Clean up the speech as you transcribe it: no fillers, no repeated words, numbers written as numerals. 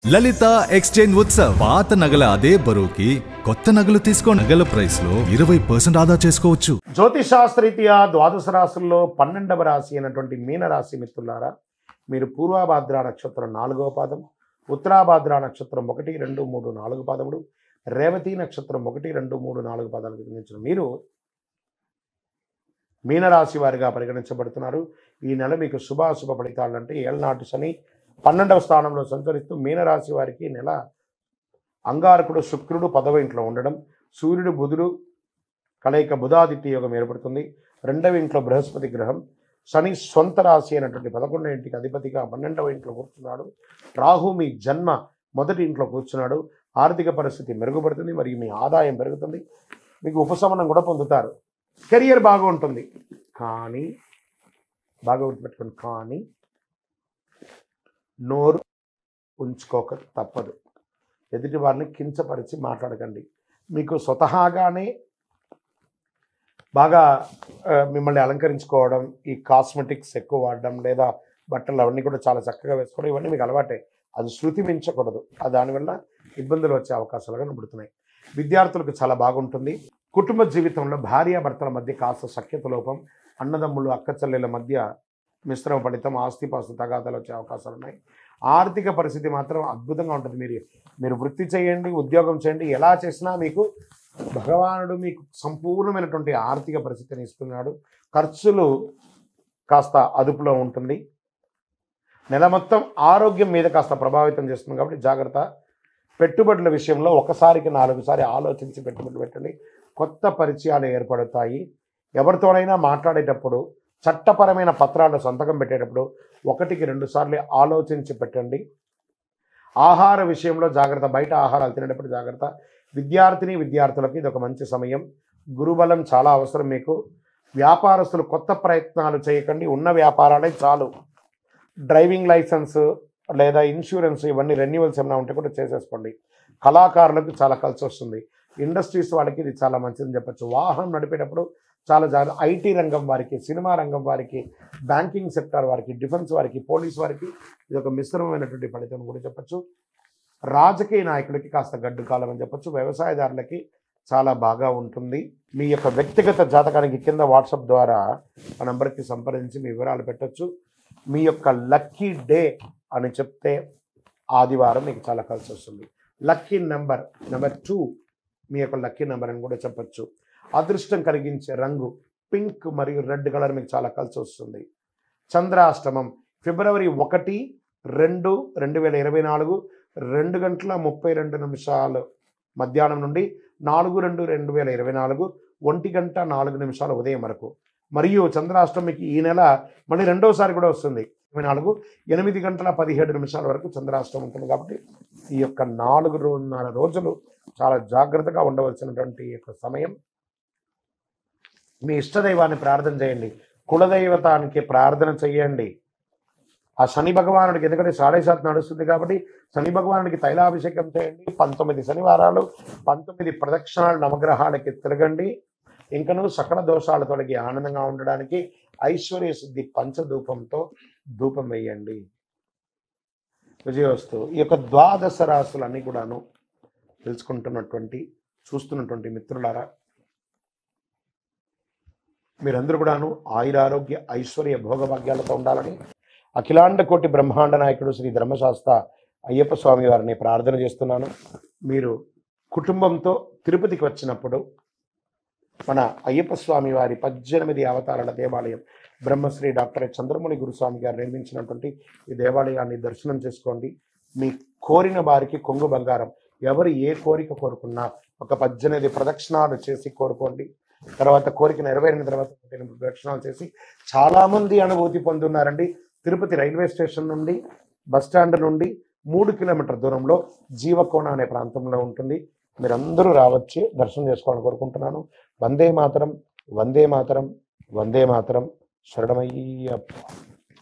లలిత exchange Utsav పాత నగల అదే బరువుకి కొత్త నగలు తీసుకో నగల ప్రైస్ లో 20% ఆదా చేసుకోవచ్చు. జ్యోతిషాస్త్రరీత్యా ద్వాదశ రాశుల్లో 12వ రాశి అయినటువంటి మీనరాశి మిత్రులారా, మీరు పూర్వాభాద్ర నక్షత్రం 4వ పాదం, ఉత్తరాభాద్ర నక్షత్రం 1, 2, 3, 4 పాదములు, రేవతి నక్షత్రం 1, 2, 3, 4 పాదాలకు చెందిన మీరు మీనరాశి వారిగా పరిగణించబడుతున్నారు. ఈ నెల మీకు శుభాశుభ ఫలితాలు అంటే ఏళ్ళనాటి శని 12వ స్థానంలో సంచరిస్తూ మీనరాశి వారికి నెల అంగారకుడు శుక్రుడు 10వ ఇంట్లో ఉండడం, సూర్యుడు బుధుడు కలయిక బుధాదిత్య యోగం ఏర్పడుతుంది. 2వ ఇంట్లో బృహస్పతి గ్రహం, శని సొంత రాశి అయినటువంటి 11వ ఇంటికి అధిపతిగా 12వ ఇంట్లో కూర్చున్నాడు. రాహు మీ జన్మ మొదటి ఇంట్లో కూర్చున్నాడు. ఆర్థిక పరిస్థితి మెరుగుపడుతుంది, మరియు మీ ఆదాయం పెరుగుతుంది, మీకు ఉపశమనం కూడా పొందుతారు. కెరియర్ బాగా ఉంటుంది, కానీ బాగా గుర్తుపెట్టుకోండి, కానీ నోరు ఉంచుకోక తప్పదు. ఎదుటి వారిని కించపరిచి మాట్లాడకండి. మీకు స్వతహాగానే బాగా మిమ్మల్ని అలంకరించుకోవడం, ఈ కాస్మెటిక్స్ ఎక్కువ వాడడం, లేదా బట్టలు అవన్నీ కూడా చాలా చక్కగా వేసుకోవడం, ఇవన్నీ మీకు అలవాటే. అది శృతి మించకూడదు. దానివల్ల ఇబ్బందులు వచ్చే అవకాశాలుగా కనబడుతున్నాయి. విద్యార్థులకు చాలా బాగుంటుంది. కుటుంబ జీవితంలో భార్యాభర్తల మధ్య కాస్త సఖ్యత లోపం, అన్నదమ్ములు అక్క చెల్లెల మధ్య మిశ్రమ ఫలితం, ఆస్తిపాస్తు తగాదాలు వచ్చే అవకాశాలు ఉన్నాయి. ఆర్థిక పరిస్థితి మాత్రం అద్భుతంగా ఉంటుంది. మీరు వృత్తి చేయండి, ఉద్యోగం చేయండి, ఎలా చేసినా మీకు భగవానుడు మీకు సంపూర్ణమైనటువంటి ఆర్థిక పరిస్థితిని ఇస్తున్నాడు. ఖర్చులు కాస్త అదుపులో ఉంటుంది. నెల మొత్తం ఆరోగ్యం మీద కాస్త ప్రభావితం చేస్తుంది కాబట్టి జాగ్రత్త. పెట్టుబడుల విషయంలో ఒకసారికి 4 సార్లు ఆలోచించి పెట్టుబడులు పెట్టండి. కొత్త పరిచయాలు ఏర్పడతాయి. ఎవరితోనైనా మాట్లాడేటప్పుడు, చట్టపరమైన పత్రాలు సంతకం పెట్టేటప్పుడు 1కి 2 సార్లు ఆలోచించి పెట్టండి. ఆహార విషయంలో జాగ్రత్త. బయట ఆహారాలు తినేటప్పుడు జాగ్రత్త. విద్యార్థులకు ఇది ఒక మంచి సమయం. గురుబలం చాలా అవసరం మీకు. వ్యాపారస్తులు కొత్త ప్రయత్నాలు చేయకండి, ఉన్న వ్యాపారాలే చాలు. డ్రైవింగ్ లైసెన్స్ లేదా ఇన్సూరెన్స్ ఇవన్నీ రెన్యువల్స్ ఏమైనా ఉంటే కూడా చేసేసుకోండి. కళాకారులకు చాలా కలిసి వస్తుంది. ఇండస్ట్రీస్ వాళ్ళకి ఇది చాలా మంచిదని చెప్పచ్చు. వాహనం నడిపేటప్పుడు చాలా జాగ్రత్త. ఐటీ రంగం వారికి, సినిమా రంగం వారికి, బ్యాంకింగ్ సెక్టార్ వారికి, డిఫెన్స్ వారికి, పోలీస్ వారికి ఇది ఒక మిశ్రమమైనటువంటి ఫలితం కూడా చెప్పచ్చు. రాజకీయ నాయకులకి కాస్త గడ్డు కాలం అని చెప్పచ్చు. వ్యవసాయదారులకి చాలా బాగా ఉంటుంది. మీ యొక్క వ్యక్తిగత జాతకానికి కింద వాట్సాప్ ద్వారా ఆ నంబర్కి సంప్రదించి మీ వివరాలు పెట్టచ్చు. మీ యొక్క లక్కీ డే అని చెప్తే ఆదివారం మీకు చాలా కలిసి వస్తుంది. లక్కీ నెంబర్ 2 మీ యొక్క లక్కీ నెంబర్ అని కూడా చెప్పచ్చు. అదృష్టం కలిగించే రంగు పింక్ మరియు రెడ్ కలర్ మీకు చాలా కలిసి వస్తుంది. చంద్రాష్టమం ఫిబ్రవరి 1, 2, 2024 2:32 మధ్యాహ్నం నుండి 4/2/2024 1:04 ఉదయం వరకు. మరియు చంద్రాష్టమికి ఈ నెల మళ్ళీ రెండోసారి కూడా వస్తుంది. 24 8:17 వరకు చంద్రాష్టమం ఉంటుంది. కాబట్టి ఈ యొక్క 4.5 రోజులు చాలా జాగ్రత్తగా ఉండవలసినటువంటి యొక్క సమయం. మీ ఇష్టదైవాన్ని ప్రార్థన చేయండి. కులదైవతానికి ప్రార్థన చేయండి. ఆ శని భగవానుడికి, ఎందుకంటే 7.5 నడుస్తుంది కాబట్టి శని భగవానుడికి తైలాభిషేకం చేయండి. 19 శనివారాలు 19 ప్రదక్షిణాలు నవగ్రహాలకి తిరగండి. ఇంకనూ సకల దోషాలు తొలగి ఆనందంగా ఉండడానికి ఐశ్వర్య సిద్ధి పంచధూపంతో ధూపం వేయండి. విజయోస్తు. ఈ యొక్క ద్వాదశ రాశులన్నీ కూడాను చూస్తున్నటువంటి మిత్రులారా, మీరందరూ కూడాను ఆయురారోగ్య ఐశ్వర్య భోగభాగ్యాలతో ఉండాలని అఖిలాండ కోటి బ్రహ్మాండ నాయకుడు శ్రీ ధర్మశాస్త్ర అయ్యప్ప స్వామి వారిని ప్రార్థన చేస్తున్నాను. మీరు కుటుంబంతో తిరుపతికి వచ్చినప్పుడు మన అయ్యప్ప స్వామి వారి 18 అవతారాల దేవాలయం బ్రహ్మశ్రీ డాక్టర్ చంద్రమౌళి గురుస్వామి గారు నిర్మించినటువంటి ఈ దేవాలయాన్ని దర్శనం చేసుకోండి. మీ కోరిన వారికి కొంగు బంగారం. ఎవరు ఏ కోరిక కోరుకున్నా ఒక 18 ప్రదక్షిణాలు చేసి కోరుకోండి. తర్వాత కోరిక నెరవేరిన తర్వాత ప్రదక్షిణాలు చేసి చాలామంది అనుభూతి పొందున్నారండి. తిరుపతి రైల్వే స్టేషన్ నుండి, బస్టాండ్ నుండి 3 కిలోమీటర్ దూరంలో జీవకోణ అనే ప్రాంతంలో ఉంటుంది. మీరందరూ రావచ్చు, దర్శనం చేసుకోవాలని కోరుకుంటున్నాను. వందే మాతరం, వందే మాతరం, వందే మాతరం. శరణమయ్యప్ప.